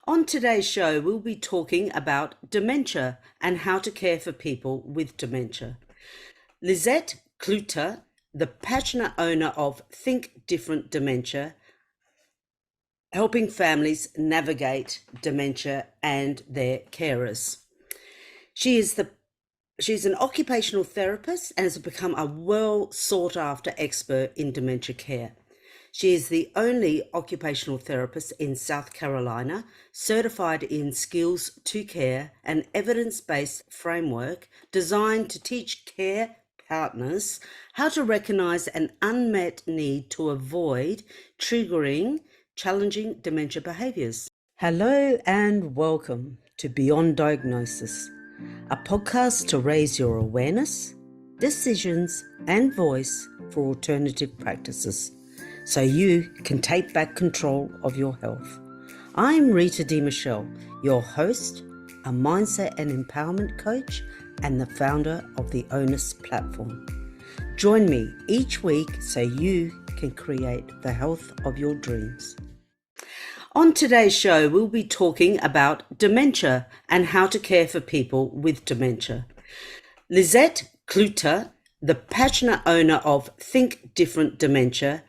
On today's show, we'll be talking about dementia and how to care for people with dementia. Lisette Kluter, the passionate owner of Think Different Dementia, helping families navigate dementia and their carers. She's an occupational therapist and has become a well sought after expert in dementia care. She is the only occupational therapist in South Carolina certified in Skills to Care, an evidence-based framework designed to teach care partners how to recognize an unmet need to avoid triggering challenging dementia behaviors. Hello and welcome to Beyond Diagnosis, a podcast to raise your awareness, decisions, and voice for alternative practices, so you can take back control of your health. I'm Rita Michele, your host, a mindset and empowerment coach, and the founder of the ONUS platform. Join me each week so you can create the health of your dreams. On today's show, we'll be talking about dementia and how to care for people with dementia. Lisette Kluter, the passionate owner of Think Different Dementia,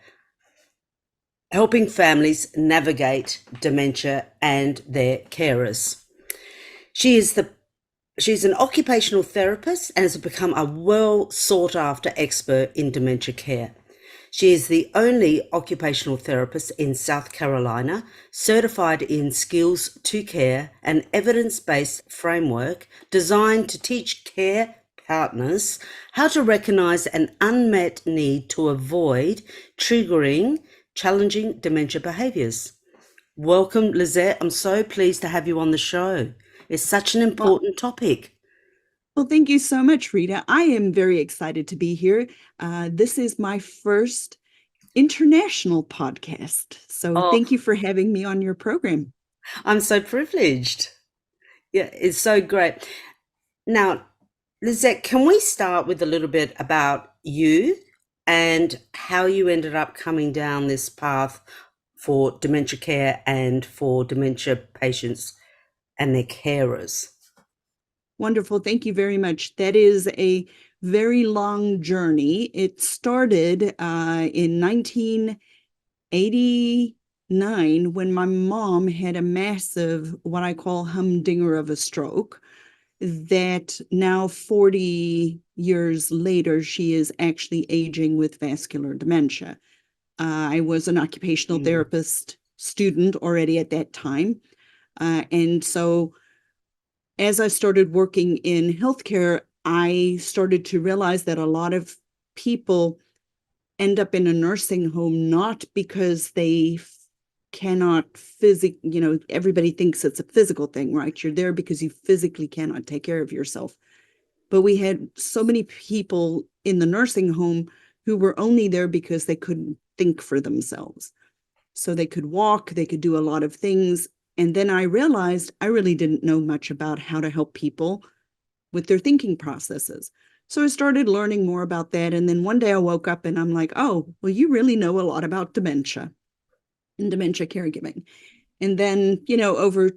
helping families navigate dementia and their carers. She's an occupational therapist and has become a well sought after expert in dementia care. She is the only occupational therapist in South Carolina certified in Skills to Care, an evidence-based framework designed to teach care partners how to recognize an unmet need to avoid triggering challenging dementia behaviors. Welcome, Lisette. I'm so pleased to have you on the show. It's such an important topic. Well, thank you so much, Rita. I am very excited to be here. This is my first international podcast. So thank you for having me on your program. I'm so privileged. Yeah, it's so great. Now, Lisette, can we start with a little bit about you and how you ended up coming down this path for dementia care and for dementia patients and their carers? Wonderful. Thank you very much. That is a very long journey. It started in 1989 when my mom had a massive, what I call humdinger of a stroke, that now 40 years later, she is actually aging with vascular dementia. I was an occupational therapist student already at that time. And so as I started working in healthcare, I started to realize that a lot of people end up in a nursing home not because they cannot everybody thinks it's a physical thing, right? You're there because you physically cannot take care of yourself. But we had so many people in the nursing home who were only there because they couldn't think for themselves. So they could walk, they could do a lot of things. And then I realized I really didn't know much about how to help people with their thinking processes. So I started learning more about that. And then one day I woke up and I'm like, oh, well, you really know a lot about dementia and dementia caregiving. And then, over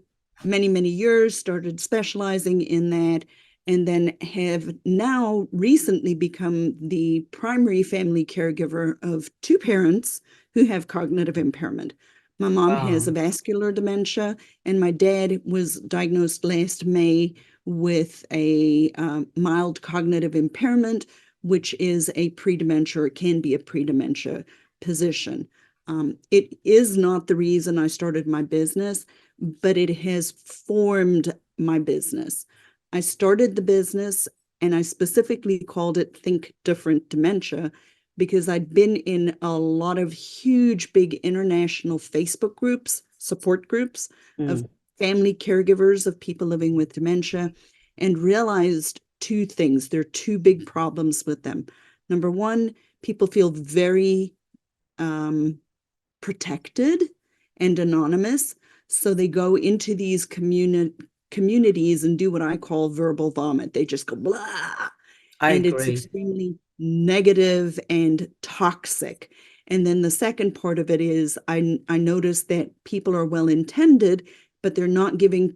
many, many years, started specializing in that, and then have now recently become the primary family caregiver of two parents who have cognitive impairment. My mom has a vascular dementia, and my dad was diagnosed last May with a mild cognitive impairment, which is a pre-dementia, or can be a pre-dementia position. It is not the reason I started my business, but it has formed my business. I started the business and I specifically called it Think Different Dementia because I'd been in a lot of huge, big international Facebook groups, support groups of family caregivers of people living with dementia, and realized two things. There are two big problems with them. Number one, people feel very protected and anonymous. So they go into these communities and do what I call verbal vomit. They just go blah. And it's extremely negative and toxic. And then the second part of it is I noticed that people are well intended, but they're not giving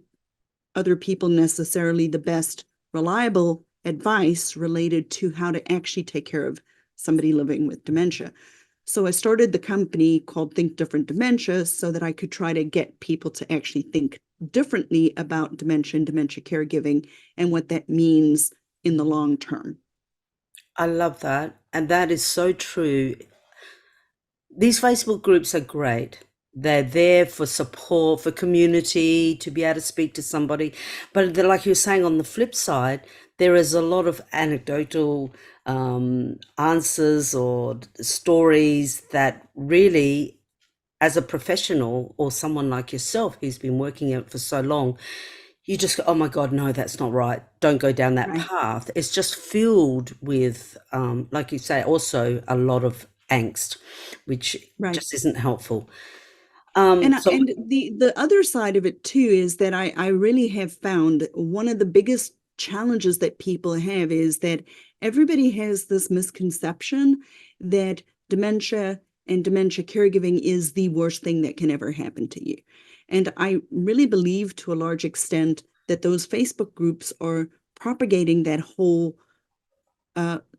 other people necessarily the best reliable advice related to how to actually take care of somebody living with dementia. So I started the company called Think Different Dementia so that I could try to get people to actually think differently about dementia and dementia caregiving and what that means in the long term. I love that. And that is so true. These Facebook groups are great. They're there for support, for community, to be able to speak to somebody. But like you were saying, on the flip side, there is a lot of anecdotal answers or stories that really, as a professional or someone like yourself who's been working it for so long, you just go, oh my God, no, that's not right. Don't go down that Right, path. It's just filled with, like you say, also a lot of angst, which right. just isn't helpful. So, And the other side of it too is that I really have found one of the biggest challenges that people have is that everybody has this misconception that dementia and dementia caregiving is the worst thing that can ever happen to you. And I really believe to a large extent that those Facebook groups are propagating that whole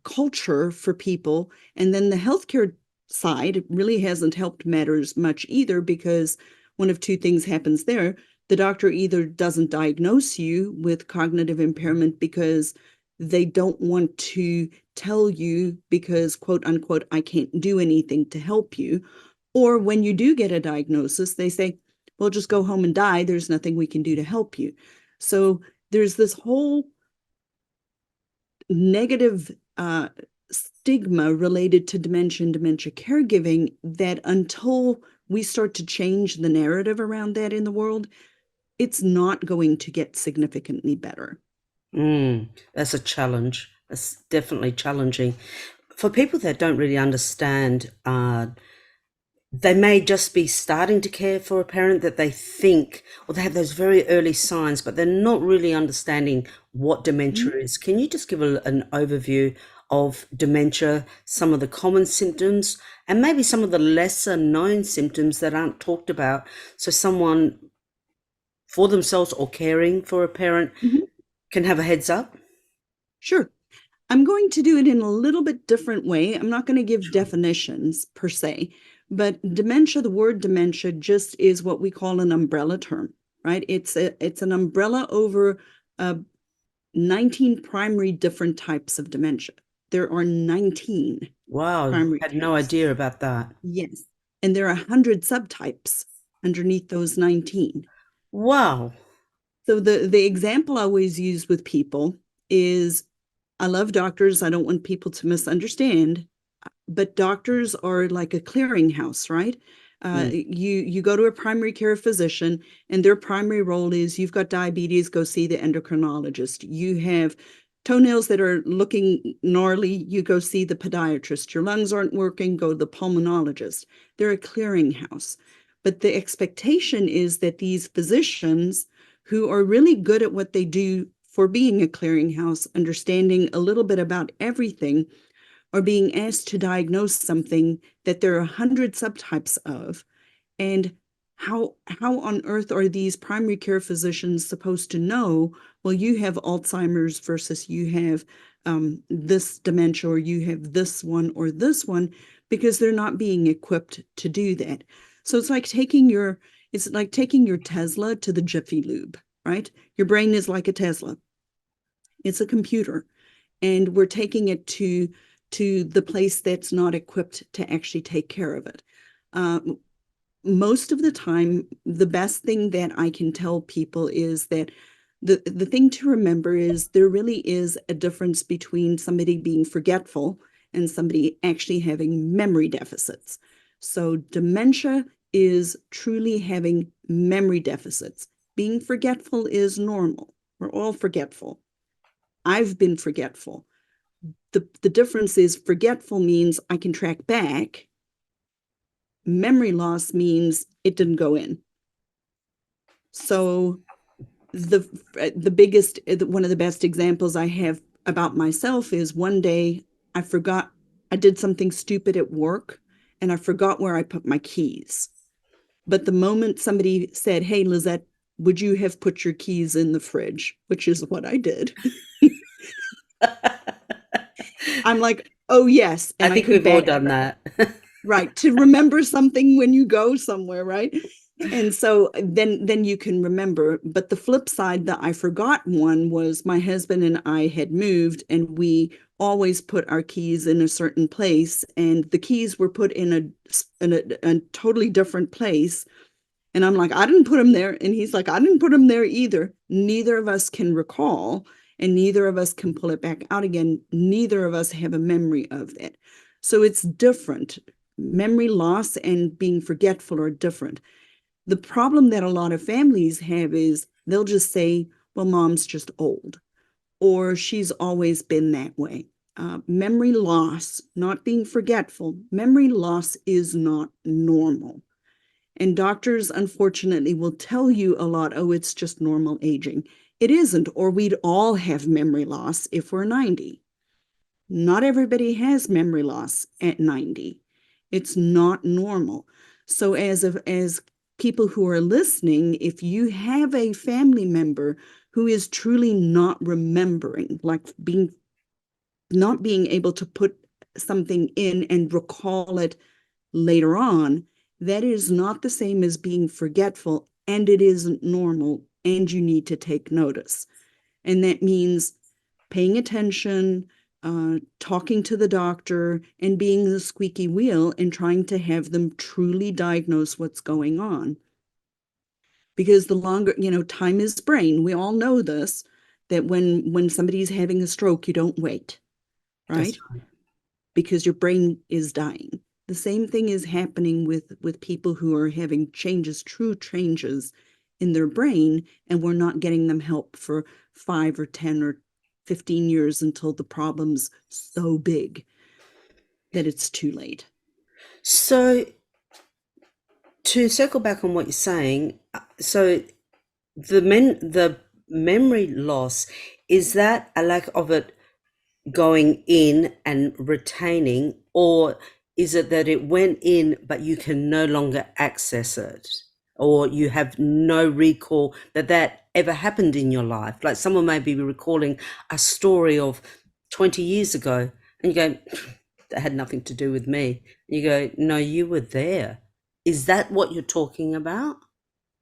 culture for people. And then the healthcare side really hasn't helped matters much either, because one of two things happens there. The doctor either doesn't diagnose you with cognitive impairment because they don't want to tell you because, quote unquote, I can't do anything to help you. Or when you do get a diagnosis, they say, well, just go home and die. There's nothing we can do to help you. So there's this whole negative stigma related to dementia and dementia caregiving that until we start to change the narrative around that in the world, it's not going to get significantly better. that's a challenge. That's definitely challenging. For people that don't really understand, they may just be starting to care for a parent that they think, or they have those very early signs, but they're not really understanding what dementia Mhm. is. Can you just give an overview of dementia, some of the common symptoms, and maybe some of the lesser known symptoms that aren't talked about? So someone for themselves or caring for a parent Mhm. can have a heads up? Sure. I'm going to do it in a little bit different way. I'm not going to give definitions per se, but dementia, the word dementia just is what we call an umbrella term, right? It's an umbrella over 19 primary different types of dementia. There are 19 Wow, primary had no types. idea about that. Yes. And there are 100 subtypes underneath those 19. Wow. So the example I always use with people is I love doctors. I don't want people to misunderstand, but doctors are like a clearinghouse, right? Mm. You go to a primary care physician, and their primary role is you've got diabetes, go see the endocrinologist. You have toenails that are looking gnarly, you go see the podiatrist. Your lungs aren't working, go to the pulmonologist. They're a clearinghouse. But the expectation is that these physicians who are really good at what they do for being a clearinghouse, understanding a little bit about everything, are being asked to diagnose something that there are 100 subtypes of. And how on earth are these primary care physicians supposed to know, well, you have Alzheimer's versus you have this dementia, or you have this one or this one, because they're not being equipped to do that. So it's like taking your Tesla to the Jiffy Lube, right? Your brain is like a Tesla. It's a computer, and we're taking it to the place that's not equipped to actually take care of it. Most of the time, the best thing that I can tell people is that the thing to remember is there really is a difference between somebody being forgetful and somebody actually having memory deficits. So dementia is truly having memory deficits. Being forgetful is normal. We're all forgetful. I've been forgetful. The difference is forgetful means I can track back. Memory loss means it didn't go in. So the the biggest one of the best examples I have about myself is one day I forgot I did something stupid at work, and I forgot where I put my keys. But the moment somebody said, "Hey, Lizette, would you have put your keys in the fridge? Which is what I did. I'm like, oh, yes. I And I think could we've all back, done that. right, to remember something when you go somewhere, right? And so then you can remember. But the flip side that I forgot one was my husband and I had moved, and we always put our keys in a certain place, and the keys were put in a totally different place. And I'm like, I didn't put them there. And he's like, I didn't put them there either. Neither of us can recall, and neither of us can pull it back out again. Neither of us have a memory of that. So it's different. Memory loss and being forgetful are different. The problem that a lot of families have is they'll just say, well, mom's just old, or she's always been that way. Memory loss, not being forgetful, memory loss is not normal. And doctors, unfortunately, will tell you a lot, oh, it's just normal aging. It isn't, or we'd all have memory loss if we're 90. Not everybody has memory loss at 90. It's not normal. So as people who are listening, if you have a family member who is truly not remembering, like not being able to put something in and recall it later on, that is not the same as being forgetful, and it isn't normal, and you need to take notice. And that means paying attention, talking to the doctor, and being the squeaky wheel and trying to have them truly diagnose what's going on. Because the longer, time is brain. We all know this, that when somebody's having a stroke, you don't wait, That's right? right. Because your brain is dying. The same thing is happening with people who are having changes, true changes in their brain, and we're not getting them help for 5 or 10 or 15 years until the problem's so big that it's too late. So, to circle back on what you're saying, so the memory loss, is that a lack of it going in and retaining, or is it that it went in but you can no longer access it, or you have no recall that that ever happened in your life? Like someone may be recalling a story of 20 years ago and you go, that had nothing to do with me. You go, no, you were there. Is that what you're talking about?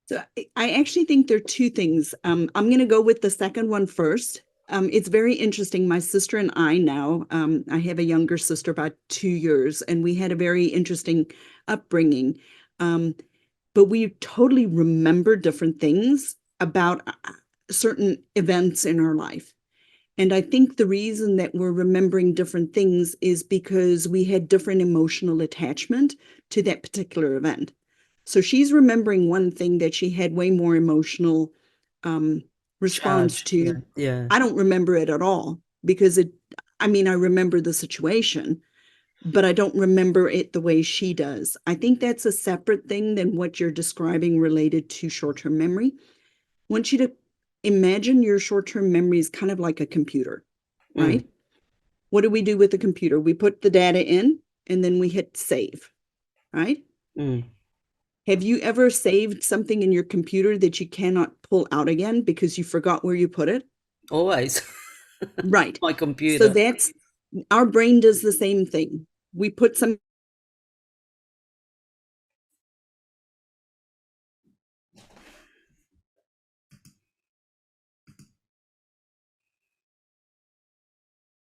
So I actually think there are two things. I'm going to go with the second one first. It's very interesting. My sister and I now, I have a younger sister, about 2 years, and we had a very interesting upbringing. But we totally remember different things about certain events in our life. And I think the reason that we're remembering different things is because we had different emotional attachment to that particular event. So she's remembering one thing that she had way more emotional response Charge. Yeah. to. Yeah. I don't remember it at all because I mean, I remember the situation, but I don't remember it the way she does. I think that's a separate thing than what you're describing related to short-term memory. I want you to imagine your short-term memory is kind of like a computer, Mm, right? What do we do with the computer? We put the data in and then we hit save, right? mm. Have you ever saved something in your computer that you cannot pull out again because you forgot where you put it? Always. Right. My So computer. that's our brain does the same thing. We put some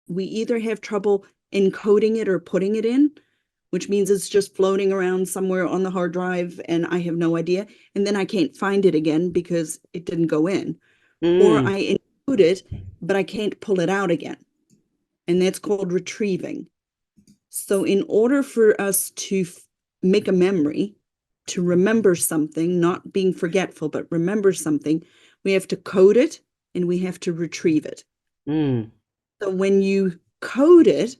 we either have trouble encoding it or putting it in, which means it's just floating around somewhere on the hard drive and I have no idea. And then I can't find it again because it didn't go in. Or Mm, I encode it, but I can't pull it out again. And that's called retrieving. So, in order for us to make a memory, to remember something, not being forgetful, but remember something, we have to code it and we have to retrieve it. mm, So, when you code it,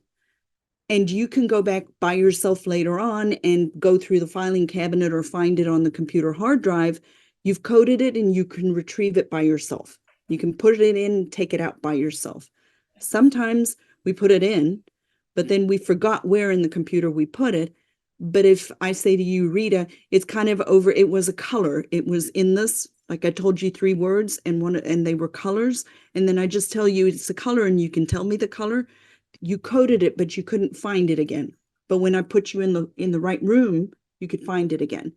and you can go back by yourself later on and go through the filing cabinet or find it on the computer hard drive, you've coded it and you can retrieve it by yourself. You can put it in, take it out by yourself. Sometimes we put it in, but then we forgot where in the computer we put it. But if I say to you, Rita, it's kind of over, it was a color, it was in this Like I told you three words and they were colors, and then I just tell you it's a color and you can tell me the color. You coded it, but you couldn't find it again. But when I put you in the right room, you could find it again.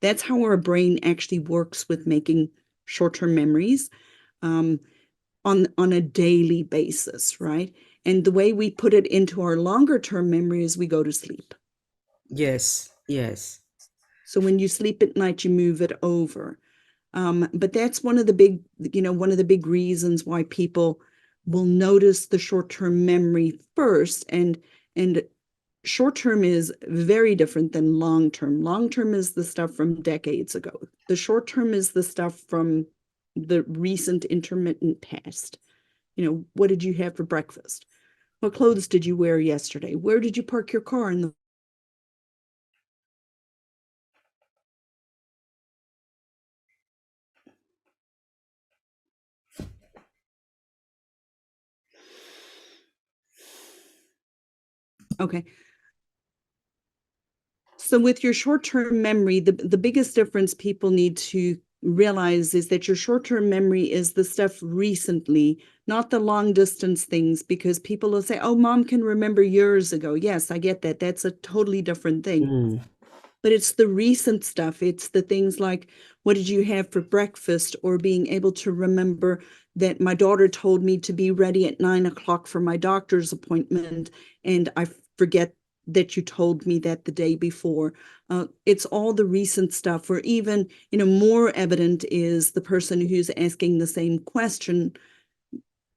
That's how our brain actually works with making short-term memories um, on a daily basis, right? And the way we put it into our longer-term memory is we go to sleep. Yes, yes. So when you sleep at night, you move it over. But that's one of the big, one of the big reasons why people will notice the short-term memory first. And short-term is very different than long-term. Long-term is the stuff from decades ago. The short-term is the stuff from the recent intermittent past. What did you have for breakfast? What clothes did you wear yesterday? Where did you park your car in the Okay. So with your short-term memory, the biggest difference people need to realize is that your short-term memory is the stuff recently, not the long distance things, because people will say, oh, mom can remember years ago. Yes, I get that. That's a totally different thing. Mm. But it's the recent stuff. It's the things like, what did you have for breakfast? Or being able to remember that my daughter told me to be ready at 9 o'clock for my doctor's appointment, and I forget that you told me that the day before. It's all the recent stuff. Or even, more evident is the person who's asking the same question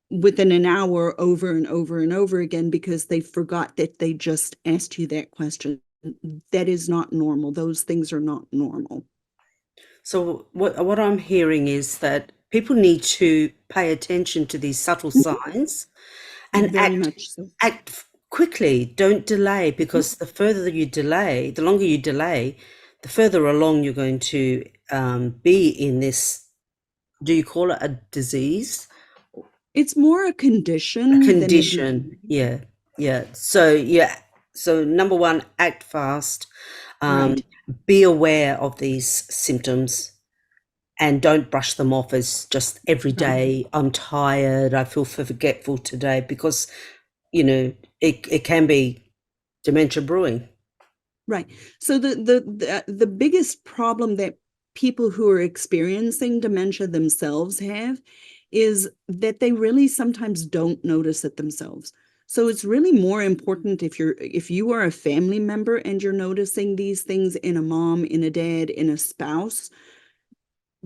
within an hour over and over and over again because they forgot that they just asked you that question. That is not normal. Those things are not normal. So what I'm hearing is that people need to pay attention to these subtle Mhm. signs and Very much so. act quickly. Don't delay, Mhm. because the further you delay, the longer you delay, the further along you're going to be in this. Do you call it a disease? It's more a A condition than a disease. condition. Yeah, yeah. So yeah. So number one, act fast. Um, Right, be aware of these symptoms and don't brush them off as just every right. day. I'm tired. I feel forgetful today, because it can be dementia brewing. Right. So the biggest problem that people who are experiencing dementia themselves have is that they really sometimes don't notice it themselves. So it's really more important if you are a family member and you're noticing these things in a mom, in a dad, in a spouse,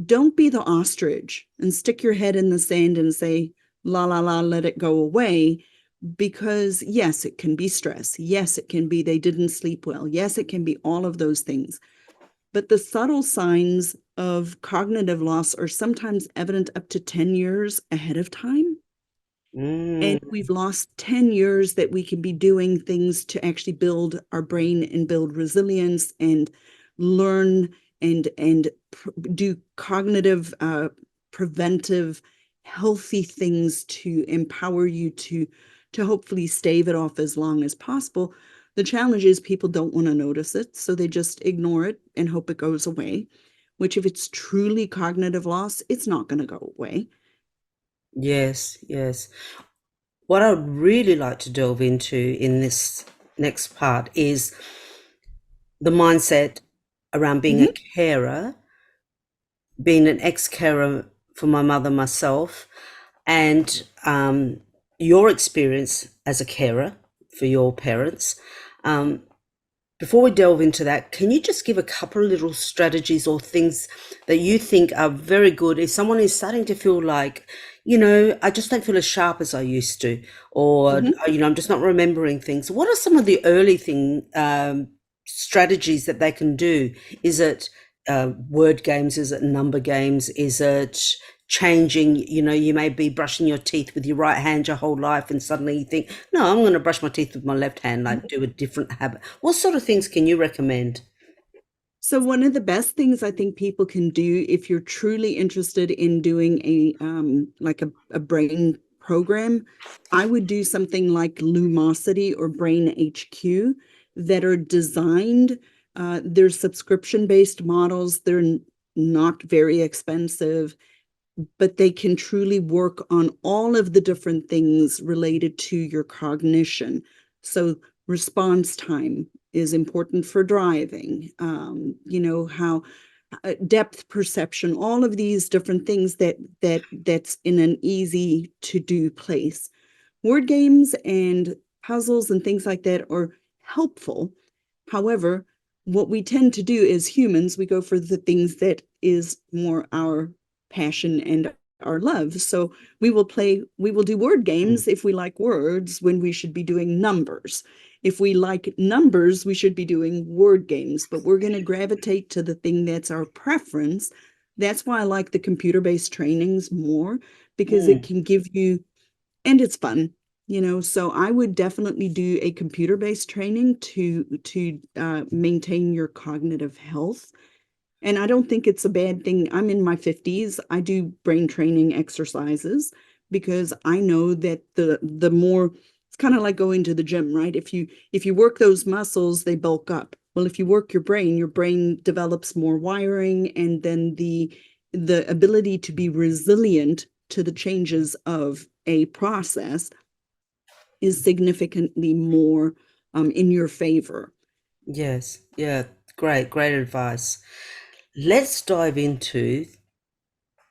don't be the ostrich and stick your head in the sand and say, la la la, let it go away. Because yes, it can be stress. Yes, it can be they didn't sleep well. Yes, it can be all of those things. But the subtle signs of cognitive loss are sometimes evident up to 10 years ahead of time. Mm, And we've lost 10 years that we can be doing things to actually build our brain and build resilience and learn and do cognitive preventive healthy things to empower you to hopefully stave it off as long as possible. The challenge is people don't want to notice it, so they just ignore it and hope it goes away, which if it's truly cognitive loss, it's not going to go away. yes, yes. What I would really like to delve into in this next part is the mindset around being a Mhm. carer, being an ex-carer for my mother myself, and your experience as a carer for your parents. Um, Before we delve into that, can you just give a couple of little strategies or things that you think are very good if someone is starting to feel like, I just don't feel as sharp as I used to, or, Mhm. I'm just not remembering things. What are some of the early strategies that they can do? Is it word games? Is it number games? Is it changing? You may be brushing your teeth with your right hand your whole life, and suddenly you think, no, I'm going to brush my teeth with my left hand, like do a different habit. What sort of things can you recommend? So one of the best things I think people can do if you're truly interested in doing a like a brain program, I would do something like Lumosity or Brain HQ that are designed. They're subscription-based models. not very expensive, but they can truly work on all of the different things related to your cognition. So response time is important for driving. How depth perception, all of these different things that's in an easy to do place. Word games and puzzles and things like that are helpful. However, what we tend to do as humans, we go for the things that is more our passion and our love. So we will do word Mm. games if we like words when we should be doing numbers. If we like numbers, we should be doing word games, but we're going to gravitate to the thing that's our preference. That's why I like the computer-based trainings more, because it Mm. can give you, and it's fun, so I would definitely do a computer-based training to maintain your cognitive health. And I don't think it's a bad thing. I'm in my 50s. I do brain training exercises because I know that the more, it's kind of like going to the gym, right? If you work those muscles, they bulk up. Well, if you work your brain develops more wiring, and then the ability to be resilient to the changes of a process is significantly more in your favor. Yes. Yeah. Great. Great advice. Let's dive into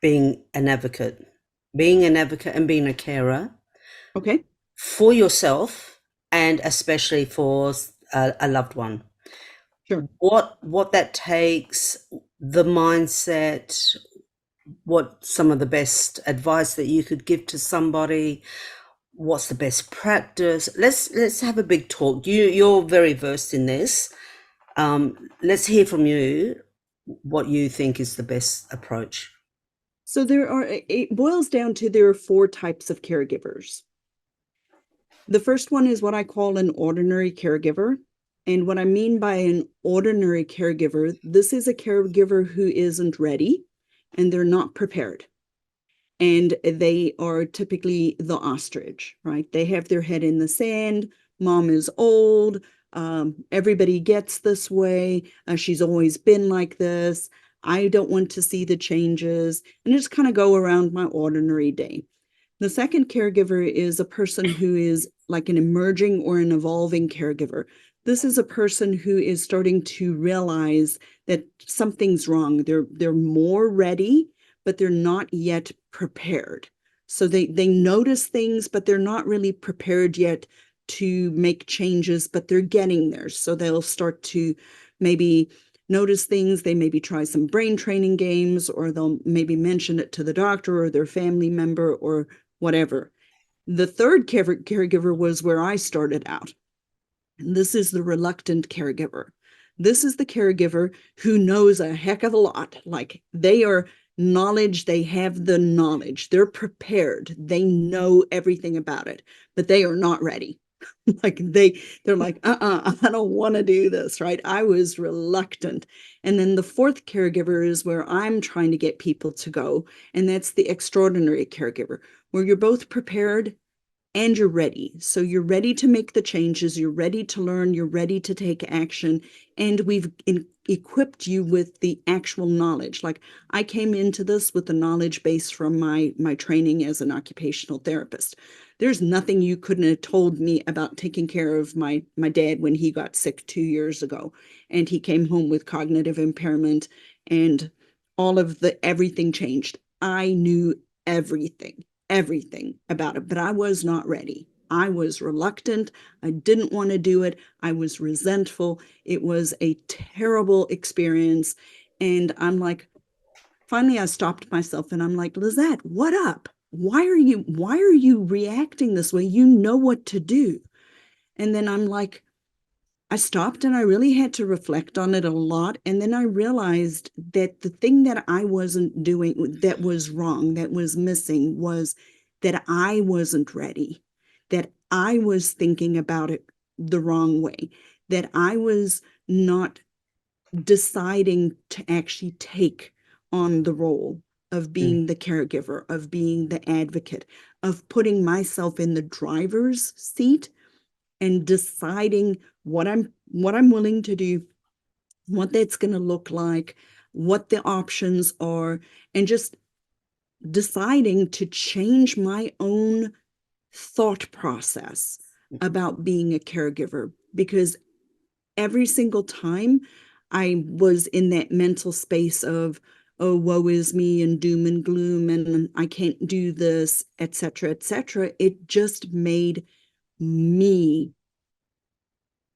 being an advocate and being a carer Okay, for yourself and especially for a loved one. sure. What that takes, the mindset, what some of the best advice that you could give to somebody, what's the best practice. Let's have a big talk. You're very versed in this. Let's hear from you what you think is the best approach. So it boils down to there are four types of caregivers. The first one is what I call an ordinary caregiver. And what I mean by an ordinary caregiver, this is a caregiver who isn't ready and they're not prepared. And they are typically the ostrich, right? They have their head in the sand. Mom is old. Everybody gets this way. She's always been like this. I don't want to see the changes. And just kind of go around my ordinary day. The second caregiver is a person who is like an emerging or an evolving caregiver. This is a person who is starting to realize that something's wrong. They're more ready, but they're not yet prepared. So they notice things, but they're not really prepared yet to make changes, but they're getting there. So they'll start to maybe notice things. They maybe try some brain training games, or they'll maybe mention it to the doctor or their family member or whatever. The third caregiver was where I started out. And this is the reluctant caregiver. This is the caregiver who knows a heck of a lot. Like they are knowledge, they have the knowledge, they're prepared, they know everything about it, but they are not ready. Like they're like, I don't want to do this, right? I was reluctant. And then the fourth caregiver is where I'm trying to get people to go, and that's the extraordinary caregiver, where you're both prepared and you're ready. So you're ready to make the changes, you're ready to learn, you're ready to take action, and we've equipped you with the actual knowledge. Like I came into this with the knowledge base from my training as an occupational therapist. There's nothing you couldn't have told me about taking care of my dad when he got sick 2 years ago, and he came home with cognitive impairment, and all of the everything changed. I knew everything about it, but I was not ready. I was reluctant. I didn't want to do it. I was resentful. It was a terrible experience. And I'm like, finally, I stopped myself and I'm like, Lizette, what up? Why are you reacting this way? You know what to do. And then I'm like, I stopped and I really had to reflect on it a lot. And then I realized that the thing that I wasn't doing that was wrong, that was missing, was that I wasn't ready, that I was thinking about it the wrong way, that I was not deciding to actually take on the role of Mm. being the caregiver, of being the advocate, of putting myself in the driver's seat and deciding what I'm willing to do, what that's going to look like, what the options are, and just deciding to change my own thought process about being a caregiver, because every single time I was in that mental space of, oh, woe is me, and doom and gloom, and I can't do this, etc., etc., it just made me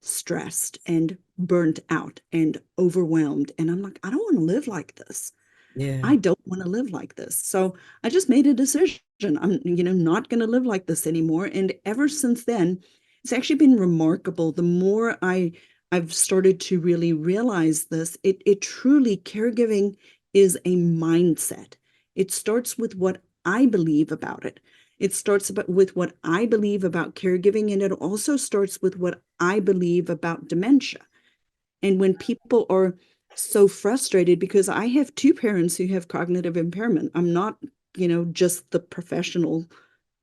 stressed and burnt out and overwhelmed. And I'm like, I don't want to live like this. Yeah. I don't want to live like this. So I just made a decision. I'm, not going to live like this anymore. And ever since then, it's actually been remarkable. The more I've started to really realize this, it truly, caregiving is a mindset. It starts with what I believe about it. It starts with what I believe about caregiving, and it also starts with what I believe about dementia. And when people are so frustrated, because I have two parents who have cognitive impairment, I'm not, just the professional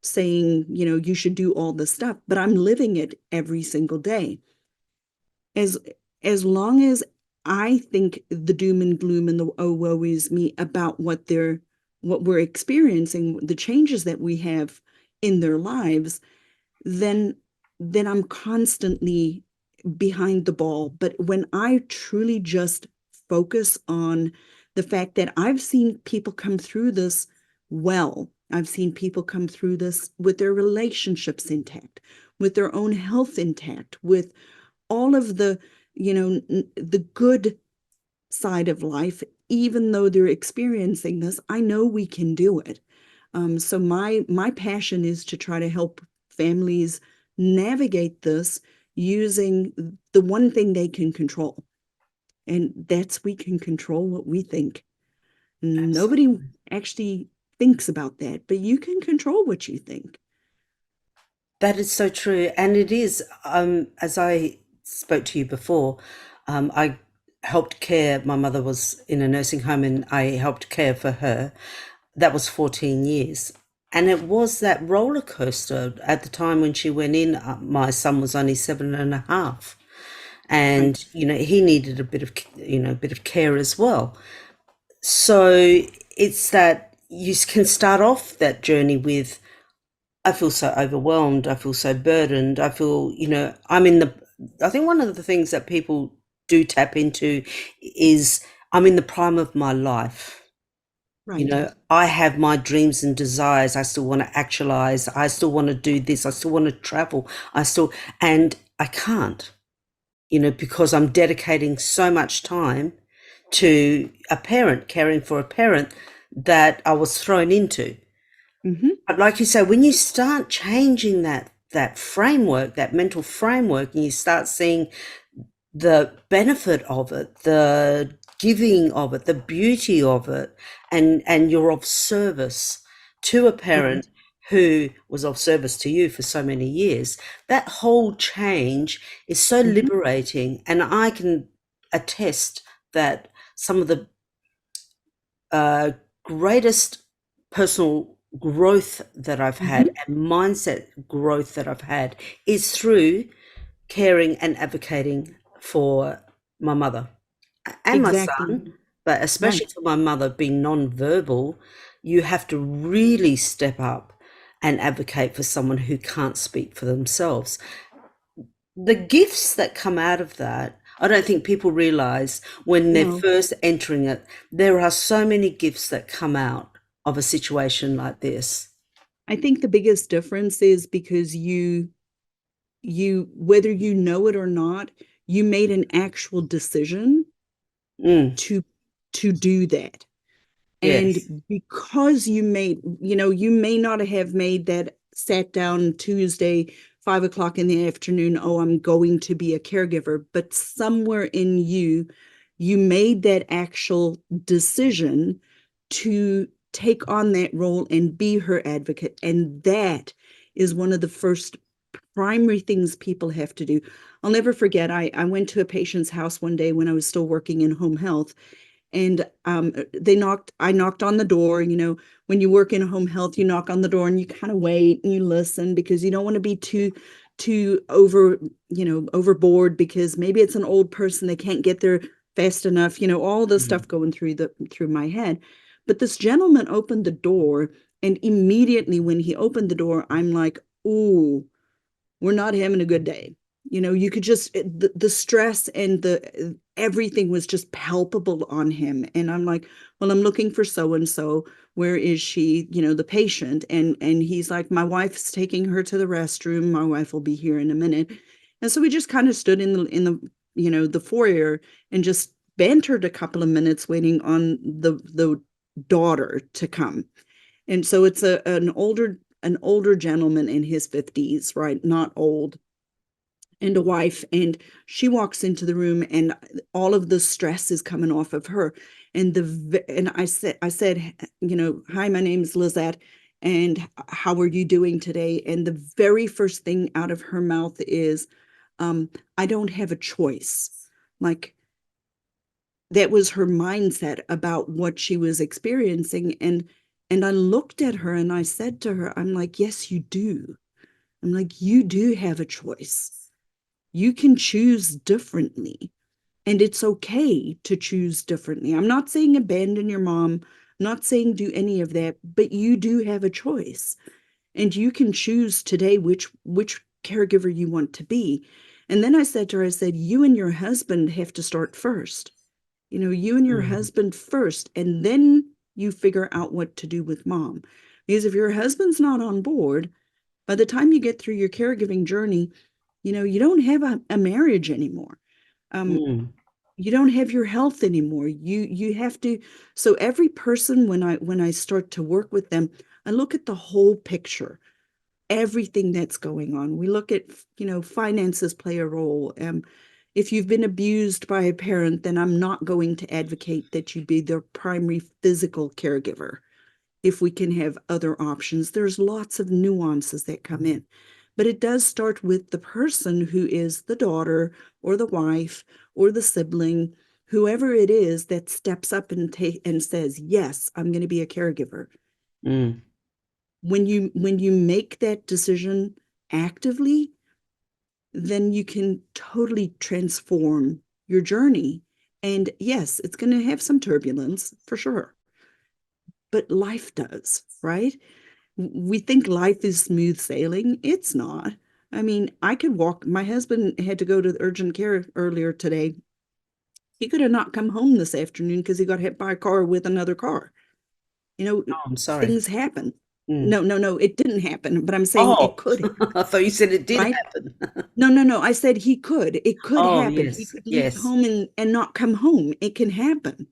saying, you should do all this stuff, but I'm living it every single day. As as long as I think the doom and gloom and the oh woe is me about what we're experiencing, the changes that we have in their lives, then I'm constantly behind the ball. But when I truly just focus on the fact that I've seen people come through this well, I've seen people come through this with their relationships intact, with their own health intact, with all of the good side of life, even though they're experiencing this, I know we can do it. So my passion is to try to help families navigate this using the one thing they can control, and that's we can control what we think. Nobody Absolutely. actually thinks about that, but you can control what you think. That is so true. And it is, as I spoke to you before, I helped care. My mother was in a nursing home and I helped care for her. That was 14 years. And it was that roller coaster at the time when she went in. My son was only 7.5. Right. And, he needed a bit of, a bit of care as well. So it's that you can start off that journey with, I feel so overwhelmed. I feel so burdened. I feel, I think one of the things that people do tap into is I'm in the prime of my life. Right. I have my dreams and desires. I still want to actualize. I still want to do this. I still want to travel. And I can't, because I'm dedicating so much time to a parent, caring for a parent that I was thrown into. Hmm. But like you say, when you start changing that framework, that mental framework, and you start seeing the benefit of it, the giving of it, the beauty of it, and you're of service to a Right. parent who was of service to you for so many years, that whole change is so Hmm. liberating. And I can attest that some of the uh, greatest personal growth that I've had Hmm. and mindset growth that I've had is through caring and advocating for my mother and my Exactly. son, but especially Right. for my mother being non-verbal, you have to really step up and advocate for someone who can't speak for themselves. The gifts that come out of that, I don't think people realize when they're No, first entering it. There are so many gifts that come out of a situation like this. I think the biggest difference is because whether you know it or not, you made an actual decision Mm, to do that. yes. And because you may not have made that sat down Tuesday, 5 o'clock in the afternoon, oh, I'm going to be a caregiver, but somewhere in you, you made that actual decision to take on that role and be her advocate. And that is one of the first primary things people have to do. I'll never forget, I went to a patient's house one day when I was still working in home health, and I knocked on the door. When you work in home health, you knock on the door and you kind of wait and you listen, because you don't want to be too overboard, because maybe it's an old person, they can't get fast enough, all the Mm. stuff going through my head. But this gentleman opened the door, and immediately when he opened the door, I'm like, "Ooh, we're not having a good day." You could just the stress and the everything was just palpable on him. And I'm like, "Well, I'm looking for so and so. Where is she?" The patient. And he's like, "My wife's taking her to the restroom. My wife will be here in a minute." And so we just kind of stood in the foyer and just bantered a couple of minutes waiting on the daughter to come. And so it's an older gentleman in his 50s, right? Not old, and a wife. And she walks into the room, and all of the stress is coming off of her. And I said, "Hi, my name is Lizette, and how are you doing today?" And the very first thing out of her mouth is, "I don't have a choice." Like, that was her mindset about what she was experiencing. And I looked at her and I said to her, I'm like, "Yes, you do." I'm like, "You do have a choice. You can choose differently, and it's okay to choose differently. I'm not saying abandon your mom, I'm not saying do any of that, but you do have a choice, and you can choose today which caregiver you want to be." And then I said to her, I said, "You and your husband have to start first. You and your Mm. husband first, and then you figure out what to do with mom." Because if your husband's not on board, by the time you get through your caregiving journey, you don't have a marriage anymore. Um, Mm. you don't have your health anymore. You have to. So every person, when I start to work with them, I look at the whole picture, everything that's going on. We look at, finances play a role. If you've been abused by a parent, then I'm not going to advocate that you be their primary physical caregiver. If we can have other options, there's lots of nuances that come in. But it does start with the person who is the daughter or the wife or the sibling, whoever it is that steps up and says, "Yes, I'm going to be a caregiver." Mm. When you make that decision actively, then you can totally transform your journey. And yes, it's going to have some turbulence for sure, but life does, right? We think life is smooth sailing. It's not. I mean, I could walk. My husband had to go to the urgent care earlier today. He could have not come home this afternoon because he got hit by a car with another car. You know, Oh, I'm sorry. things happen. Mm. No, no, no, it didn't happen, but I'm saying it Oh, could have, I thought you said it did right? happen. No, no, no. I said he could. It could Oh, happen. He yes, could leave yes, home and not come home. It can happen.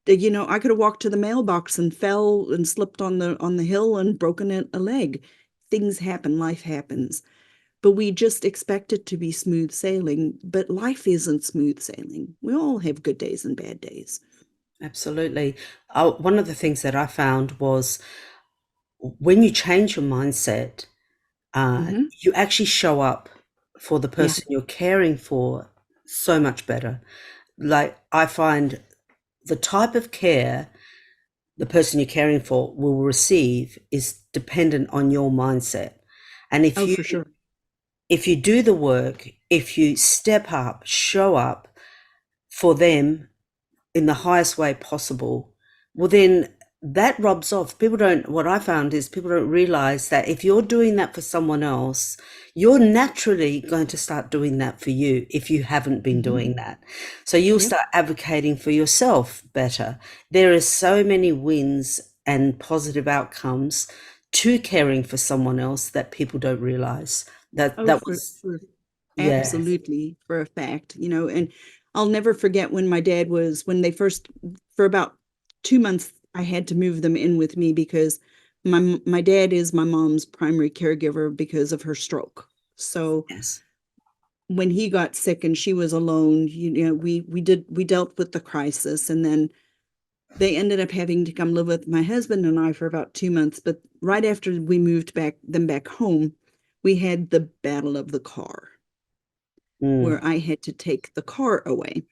I could have walked to the mailbox and fell and slipped on the hill and broken a leg. Things happen, life happens. But we just expect it to be smooth sailing, but life isn't smooth sailing. We all have good days and bad days. absolutely. One of the things that I found was when you change your mindset, Hmm. you actually show up for the Yeah. person you're caring for so much better. Like, I find the type of care the person you're caring for will receive is dependent on your mindset. And Oh, for sure. if you do the work, if you step up, show up for them in the highest way possible, well, then that rubs off. What I found is people don't realize that if you're doing that for someone else, you're naturally going to start doing that for you if you haven't been Hmm. doing that. So you'll Yep. start advocating for yourself better. There are so many wins and positive outcomes to caring for someone else that people don't realize. That Oh, that for, was, for yeah, absolutely, for a fact. And I'll never forget when my dad was, when they first, for about 2 months, I had to move them in with me because my dad is my mom's primary caregiver because of her stroke. So yes, when he got sick and she was alone, we dealt with the crisis, and then they ended up having to come live with my husband and I for about 2 months. But right after we moved back home, we had the battle of the car mm, where I had to take the car away.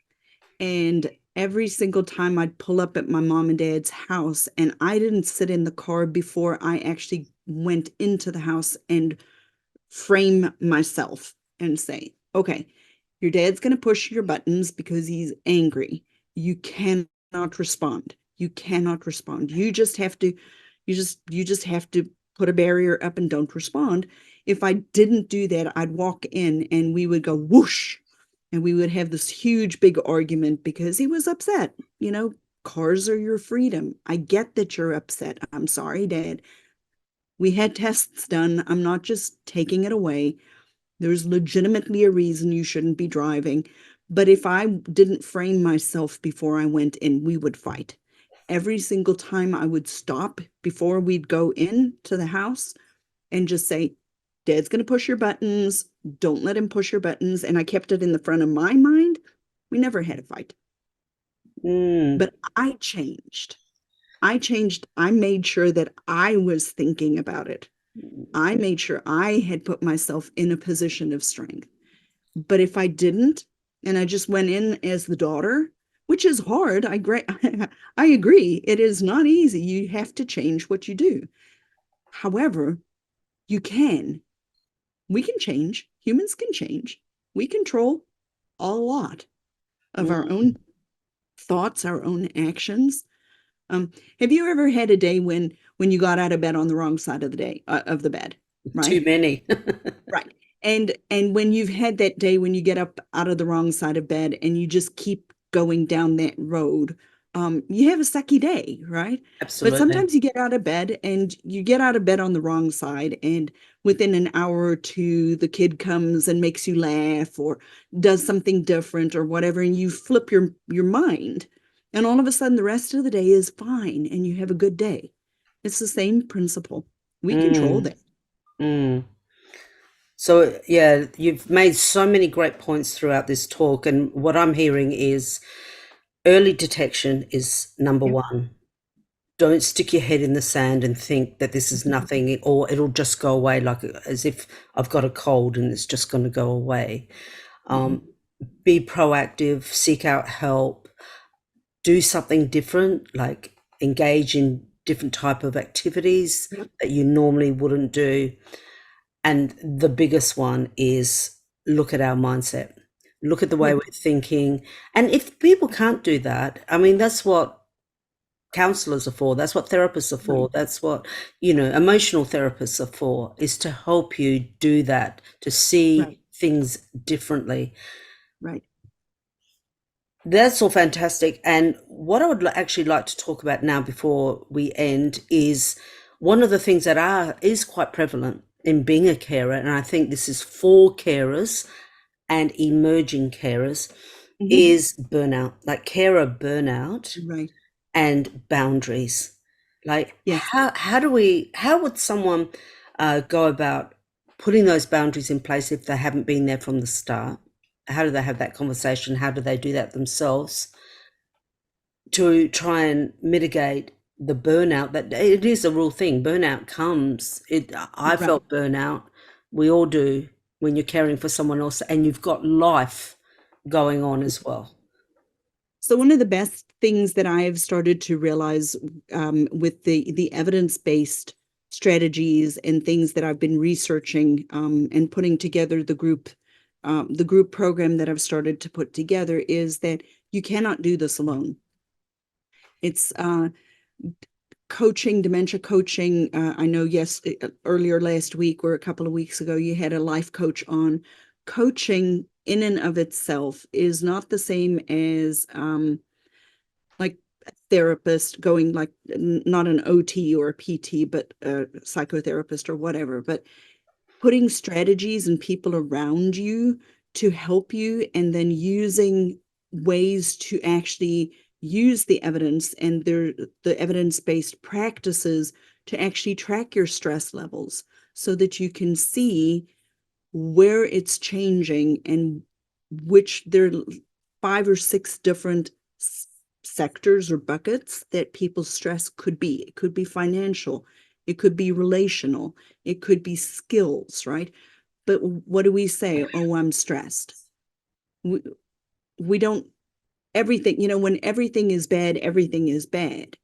And every single time I'd pull up at my mom and dad's house, and I didn't sit in the car before I actually went into the house and frame myself and say, "Okay, Your dad's going to push your buttons because he's angry. You cannot respond. You cannot respond. You just have to put a barrier up and don't respond. If I didn't do that, I'd walk in and we would go whoosh, and we would have this huge big argument because he was upset. Cars are your freedom. I get that you're upset. I'm sorry, Dad. We had tests done. I'm not just taking it away. There's legitimately a reason you shouldn't be driving. But if I didn't frame myself before I went in, we would fight. Every single time I would stop before we'd go into the house and just say, Dad's going to push your buttons. Don't let him push your buttons. And I kept it in the front of my mind. We never had a fight. Mm, But I changed. I changed. I made sure that I was thinking about it. I made sure I had put myself in a position of strength. But if I didn't, and I just went in as the daughter, which is hard, I agree. It is not easy. You have to change what you do. However, you can. We can change. Humans can change. We control a lot of our mm. own thoughts, our own actions. Have you ever had a day when you got out of bed on the wrong side of the day of the bed, Too right? many. Right. And when you've had that day when you get up out of the wrong side of bed and you just keep going down that road, you have a sucky day, right? But Absolutely. sometimes you get out of bed and you get out of bed on the wrong side, and within an hour or two, the kid comes and makes you laugh or does something different or whatever, and you flip your mind, and all of a sudden the rest of the day is fine and you have a good day. It's the same principle. We control Mm, that. mm. So, yeah, you've made so many great points throughout this talk. And what I'm hearing is early detection is number Yep. one. Don't stick your head in the sand and think that this is nothing or it'll just go away, like as if I've got a cold and it's just going to go away. Mhm. Be proactive, seek out help, do something different, like engage in different type of activities Yep. that you normally wouldn't do. And the biggest one is look at our mindset, look at the way Yep. we're thinking. And if people can't do that, I mean, that's what counselors are for, that's what therapists are Right. for, that's what emotional therapists are for, is to help you do that, to Right. see things differently. Right. That's all fantastic. And what I would actually like to talk about now before we end is one of the things that is quite prevalent in being a carer, and I think this is for carers and emerging carers, Mhm. is burnout, like carer burnout Right. and boundaries. Like Yes. how would someone go about putting those boundaries in place if they haven't been there from the start? How do they have that conversation? How do they do that themselves to try and mitigate the burnout? That it is a real thing. Burnout comes. I Right. felt burnout. We all do when you're caring for someone else and you've got life going on as well. So one of the best things that I have started to realize with the evidence-based strategies and things that I've been researching and putting together the group program that I've started to put together is that you cannot do this alone. It's coaching, dementia coaching. I know, yes, earlier last week or a couple of weeks ago, you had a life coach on. Coaching in and of itself is not the same as like a therapist going like not an OT or a PT, but a psychotherapist or whatever, but putting strategies and people around you to help you and then using ways to actually use the evidence and the evidence-based practices to actually track your stress levels so that you can see where it's changing and which there are 5 or 6 different sectors or buckets that people's stress could be. It could be financial, it could be relational, it could be skills, right? But what do we say? Oh, I'm stressed. We don't, everything, when everything is bad, everything is bad.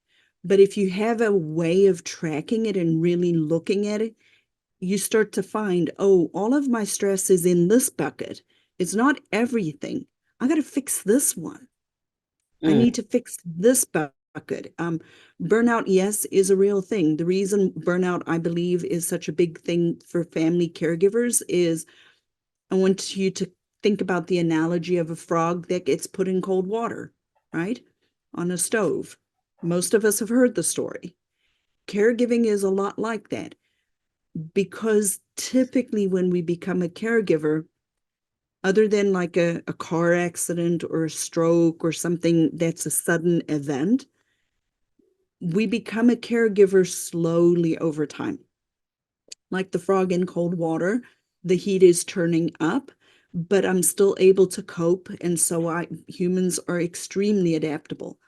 But if you have a way of tracking it and really looking at it, you start to find, oh, all of my stress is in this bucket. It's not everything. I got to fix this one. I Mm, need to fix this bucket. Burnout, yes, is a real thing. The reason burnout, I believe, is such a big thing for family caregivers is I want you to think about the analogy of a frog that gets put in cold water, right? On a stove. Most of us have heard the story. Caregiving is a lot like that because typically when we become a caregiver, other than like a car accident or a stroke or something that's a sudden event, we become a caregiver slowly over time. Like the frog in cold water, the heat is turning up, but I'm still able to cope. And so humans are extremely adaptable.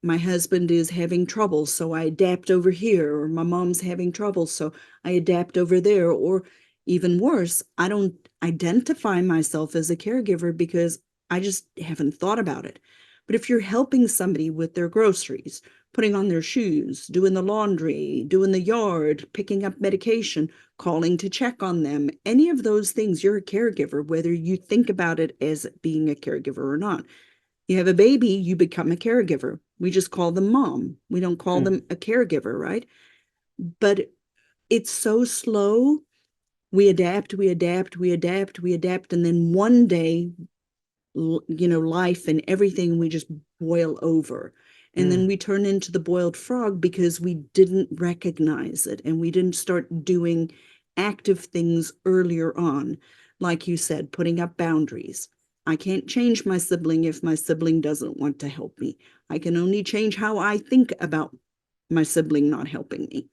My husband is having trouble, so I adapt over here, or my mom's having trouble, so I adapt over there, or even worse, I don't identify myself as a caregiver because I just haven't thought about it. But if you're helping somebody with their groceries, putting on their shoes, doing the laundry, doing the yard, picking up medication, calling to check on them, any of those things, you're a caregiver, whether you think about it as being a caregiver or not. You have a baby, you become a caregiver. We just call them mom. We don't call mm, them a caregiver, right? But it's so slow. We adapt, we adapt, we adapt, we adapt. And then one day, life and everything, we just boil over. And then mm, we turn into the boiled frog because we didn't recognize it and we didn't start doing active things earlier on. Like you said, putting up boundaries. I can't change my sibling if my sibling doesn't want to help me. I can only change how I think about my sibling not helping me.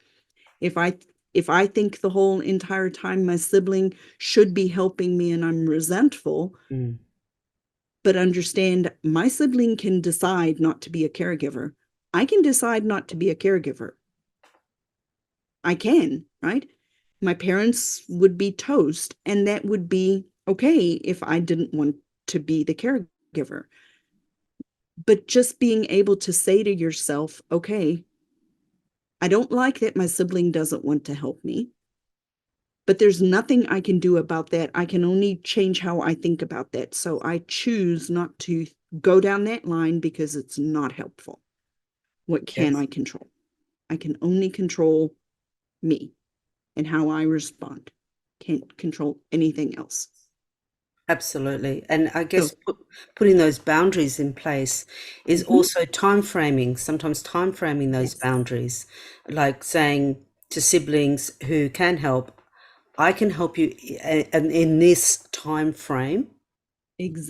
If I if I think the whole entire time my sibling should be helping me and I'm resentful, mm. but understand my sibling can decide not to be a caregiver. I can decide not to be a caregiver. I can, right? My parents would be toast, and that would be okay if I didn't want to be the caregiver. But just being able to say to yourself, okay, I don't like that my sibling doesn't want to help me, but there's nothing I can do about that. I can only change how I think about that. So I choose not to go down that line because it's not helpful. What can Yes. I control? I can only control me and how I respond. Can't control anything else. Absolutely. And I So, guess putting those boundaries in place is mhm, also time framing, sometimes time framing those yes, boundaries, like saying to siblings who can help, I can help you in this time frame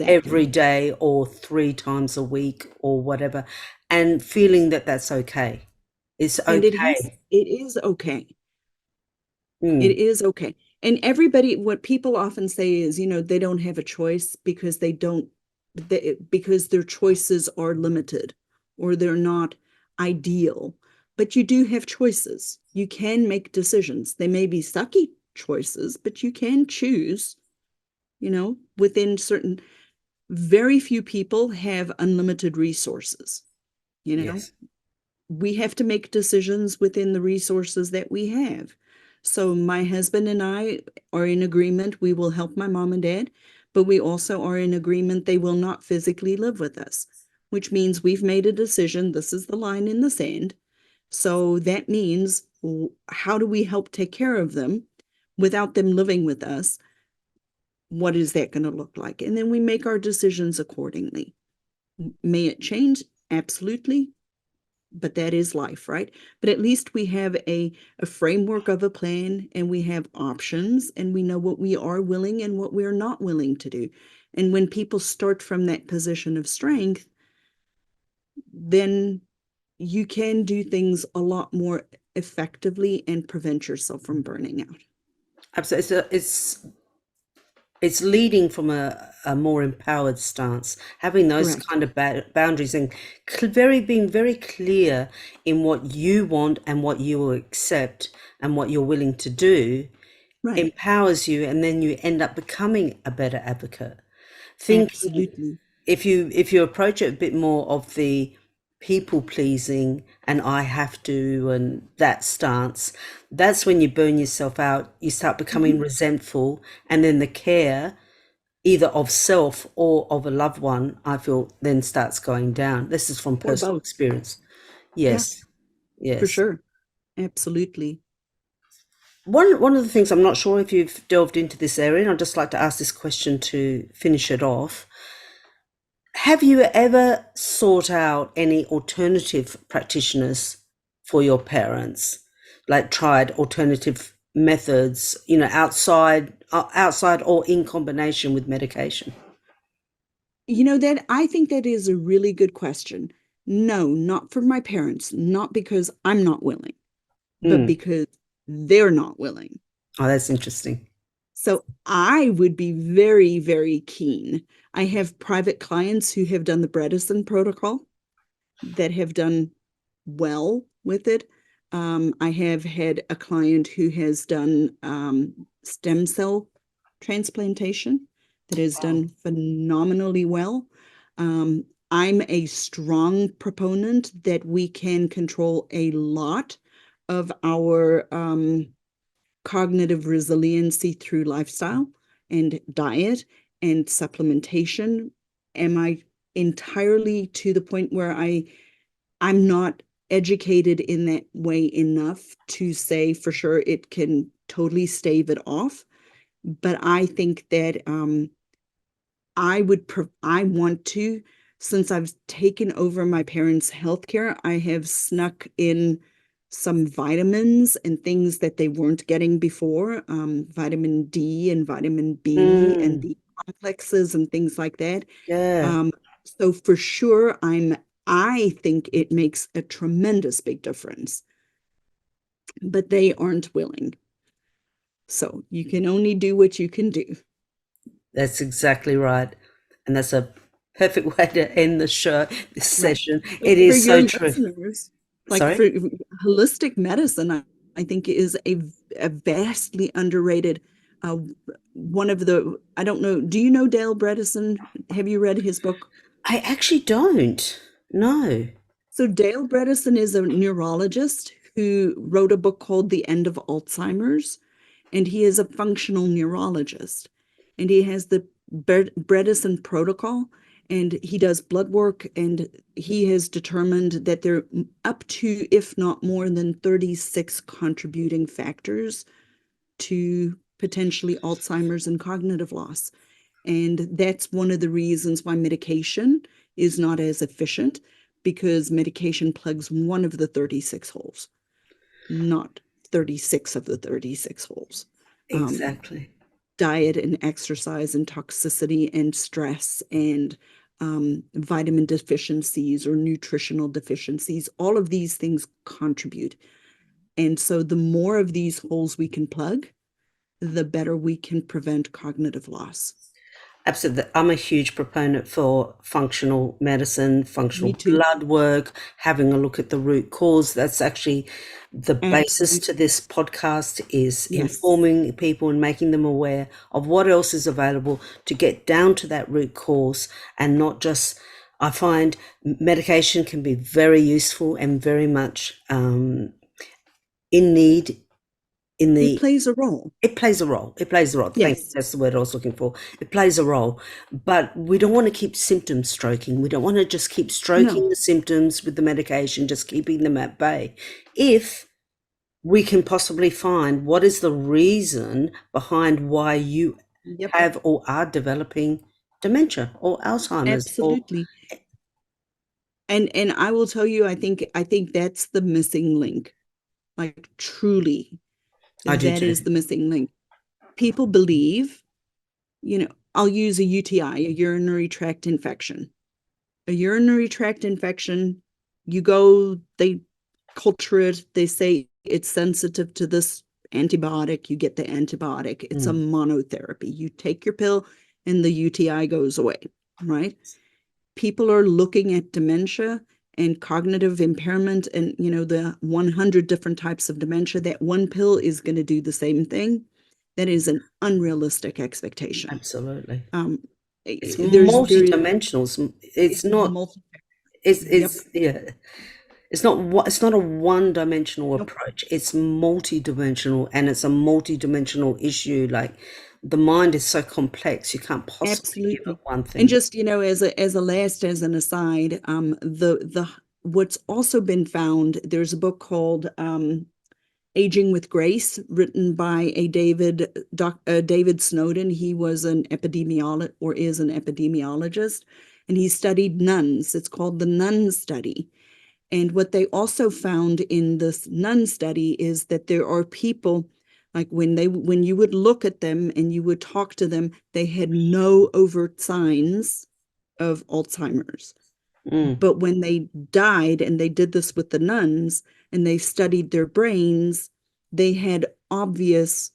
every exactly. day or 3 times a week or whatever, and feeling that that's okay. It's And okay. it is okay. It Mm, is okay. And everybody, what people often say is, they don't have a choice because because their choices are limited or they're not ideal. But you do have choices. You can make decisions. They may be sucky choices, but you can choose, within certain, very few people have unlimited resources, you know? yes. We have to make decisions within the resources that we have. So my husband and I are in agreement. We will help my mom and dad, but we also are in agreement they will not physically live with us, which means we've made a decision. This is the line in the sand. So that means how do we help take care of them without them living with us? What is that going to look like? And then we make our decisions accordingly. May it change? Absolutely, but that is life, right? But at least we have a framework of a plan and we have options and we know what we are willing and what we're not willing to do. And when people start from that position of strength, then you can do things a lot more effectively and prevent yourself from burning out. Absolutely. It's leading from a more empowered stance, having those Correct. kind of boundaries and being very clear in what you want and what you will accept and what you're willing to do Right. empowers you, and then you end up becoming a better advocate. Thinking Absolutely. if you approach it a bit more of the people pleasing and I have to and that stance, that's when you burn yourself out. You start becoming Mhm. resentful, and then the care either of self or of a loved one, I feel then starts going down. This is from or personal both. experience. Yeah, Yes, for yes. sure. Absolutely. One of the things, I'm not sure if you've delved into this area, and I'd just like to ask this question to finish it off. Have you ever sought out any alternative practitioners for your parents? Like tried alternative methods, outside or in combination with medication? That I think that is a really good question. No, not for my parents, not because I'm not willing, but Mm. because they're not willing. Oh, that's interesting. So I would be very, very keen. I have private clients who have done the Bredesen protocol that have done well with it. I have had a client who has done stem cell transplantation that has Wow. done phenomenally well. I'm a strong proponent that we can control a lot of our cognitive resiliency through lifestyle and diet and supplementation. Am I entirely to the point where I'm not educated in that way enough to say for sure it can totally stave it off? But I think that I want to, since I've taken over my parents' healthcare, I have snuck in some vitamins and things that they weren't getting before, vitamin D and vitamin B and Mm, B complexes and things like that. yeah, Um, so for sure, I think it makes a tremendous big difference, but they aren't willing. So you can only do what you can do. that's exactly right. And that's a perfect way to end the show, this Right. session. But It for is your so true. listeners, like Sorry? for holistic medicine, I think is a vastly underrated uh, one of the, I don't know, do you know Dale Bredesen? Have you read his book? I actually don't. No. So Dale Bredesen is a neurologist who wrote a book called The End of Alzheimer's, and he is a functional neurologist. And he has the Bredesen protocol, and he does blood work, and he has determined that there are up to, if not more than 36 contributing factors to potentially Alzheimer's and cognitive loss. And that's one of the reasons why medication is not as efficient, because medication plugs one of the 36 holes, not 36 of the 36 holes. Um, Exactly. Diet and exercise and toxicity and stress and vitamin deficiencies or nutritional deficiencies, all of these things contribute. And so the more of these holes we can plug, the better we can prevent cognitive loss. Absolutely. I'm a huge proponent for functional medicine, Me functional too. blood work, having a look at the root cause. That's actually the basis to Absolutely. this podcast, is Yes. informing people and making them aware of what else is available to get down to that root cause, and not just, I find medication can be very useful and very much in need in It the plays a role. it plays a role. It plays a role. Thank you. Yes. That's the word I was looking for. It plays a role. But we don't want to keep symptom stroking. We don't want to just keep stroking No. the symptoms with the medication, just keeping them at bay. If we can possibly find what is the reason behind why you Yep. have or are developing dementia or Alzheimer's, or Absolutely. And I will tell you, I think that's the missing link. Like truly, I do that too. is the missing link. People believe, I'll use a UTI, a urinary tract infection. A urinary tract infection, you go, they culture it, they say it's sensitive to this antibiotic, you get the antibiotic. It's a Mm, monotherapy. You take your pill and the UTI goes away, right? People are looking at dementia and cognitive impairment and the 100 different types of dementia, that one pill is going to do the same thing. That is an unrealistic expectation. absolutely. um, It's there is multi-dimensional. It's it's not. multi. Yep. It's yeah. It's not a one-dimensional Nope. approach. It's multi-dimensional, and it's a multi-dimensional issue. Like the mind is so complex, you can't possibly give it Absolutely. one And thing. just, as an aside, the what's also been found, there's a book called Aging with Grace, written by David Snowden. He was an epidemiologist, or is an epidemiologist, and he studied nuns. It's called the Nun Study. And what they also found in this nun study is that there are people, like when you would look at them and you would talk to them, they had no overt signs of Alzheimer's. Mm, But when they died, and they did this with the nuns, and they studied their brains, they had obvious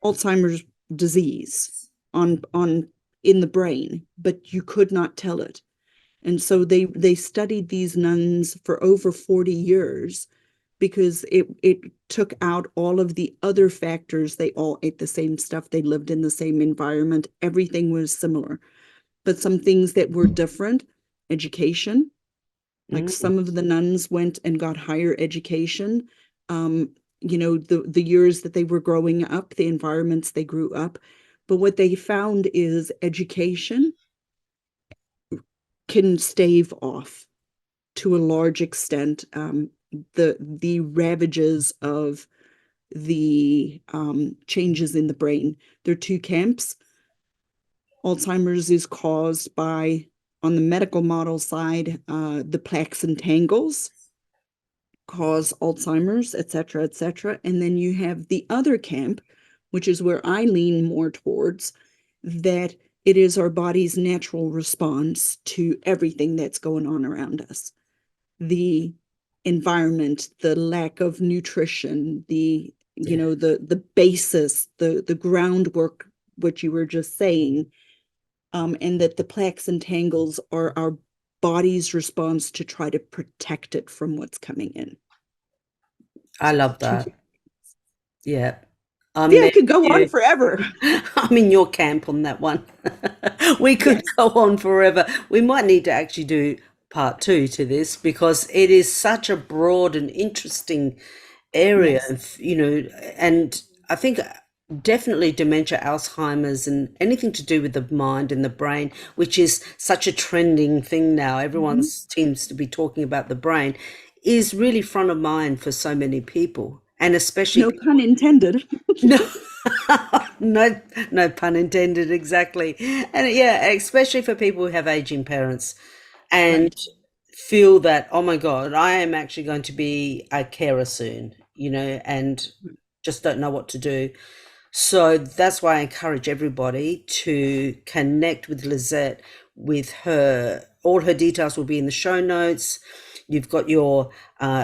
Alzheimer's disease on in the brain, but you could not tell it. And so they studied these nuns for over 40 years, because it took out all of the other factors. They all ate the same stuff, they lived in the same environment, everything was similar. But some things that were different: education. Like, mm. some of the nuns went and got higher education. Um, the years that they were growing up, the environments they grew up. But what they found is education can stave off, to a large extent, the ravages of the changes in the brain. There are two camps. Alzheimer's is caused by, on the medical model side, the plaques and tangles cause Alzheimer's, et cetera, et cetera. And then you have the other camp, which is where I lean more towards, that it is our body's natural response to everything that's going on around us. The environment, the lack of nutrition, Yeah, the basis, the groundwork, what you were just saying, and that the plaques and tangles are our body's response to try to protect it from what's coming in. I So love two. that. Yeah. I'm Yeah, I there could with go on you. forever. I'm in your camp on that one. We could Yes. go on forever. We might need to actually do part two to this because it is such a broad and interesting area Yes. of, and I think definitely dementia, Alzheimer's, and anything to do with the mind and the brain, which is such a trending thing now. Everyone Mhm. seems to be talking about the brain, is really front of mind for so many people, and especially No people. pun intended. No, no, no pun intended, exactly. And yeah, especially for people who have aging parents and Right. feel that, oh my God, I am actually going to be a carer soon, and just don't know what to do. So that's why I encourage everybody to connect with Lizette, with her. All her details will be in the show notes. You've got your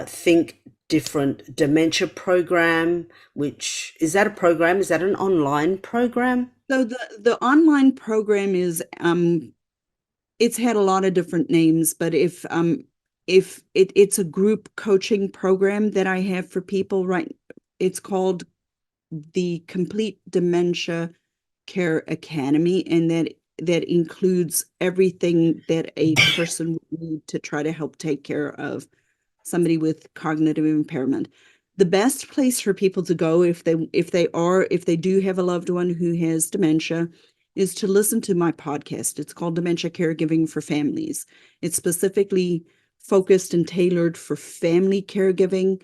Think Different Dementia program, which is that a program? Is that an online program? So the online program is, it's had a lot of different names, but if it's a group coaching program that I have for people, right? It's called the Complete Dementia Care Academy, and that includes everything that a person would need to try to help take care of somebody with cognitive impairment. The best place for people to go, if they do have a loved one who has dementia, is to listen to my podcast. It's called Dementia Caregiving for Families. It's specifically focused and tailored for family caregiving.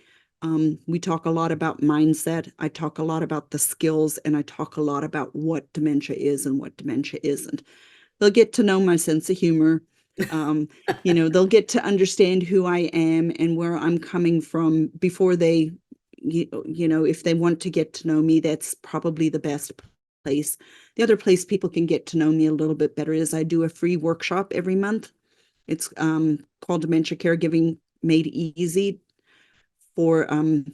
We talk a lot about mindset. I talk a lot about the skills, and I talk a lot about what dementia is and what dementia isn't. They'll get to know my sense of humor. Um, they'll get to understand who I am and where I'm coming from before if they want to get to know me, that's probably the best place. The other place people can get to know me a little bit better is I do a free workshop every month. It's called Dementia Caregiving Made Easy, for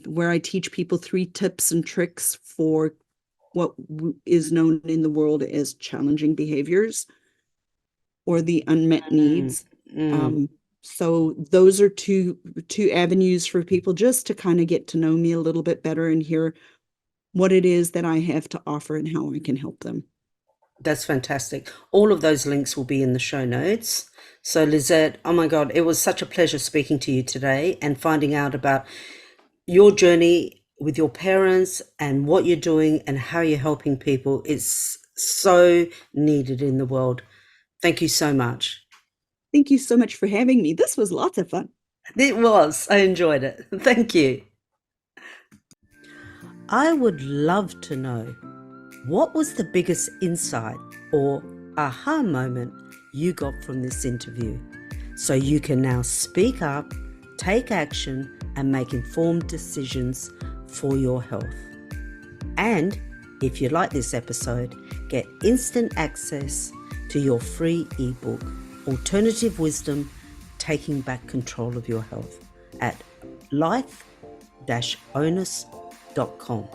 where I teach people 3 tips and tricks for what is known in the world as challenging behaviors, or the unmet Mm, needs. mm. Um, so those are two avenues for people just to kind of get to know me a little bit better and hear what it is that I have to offer and how I can help them. That's fantastic. All of those links will be in the show notes. So, Lizette, oh my God, it was such a pleasure speaking to you today and finding out about your journey with your parents and what you're doing and how you're helping people. It's so needed in the world. Thank you so much. Thank you so much for having me. This was lots of fun. It was. I enjoyed it. Thank you. I would love to know, what was the biggest insight or aha moment you got from this interview? So you can now speak up, take action, and make informed decisions for your health. And if you like this episode, get instant access to your free ebook, Alternative Wisdom, Taking Back Control of Your Health, at life-onus.com.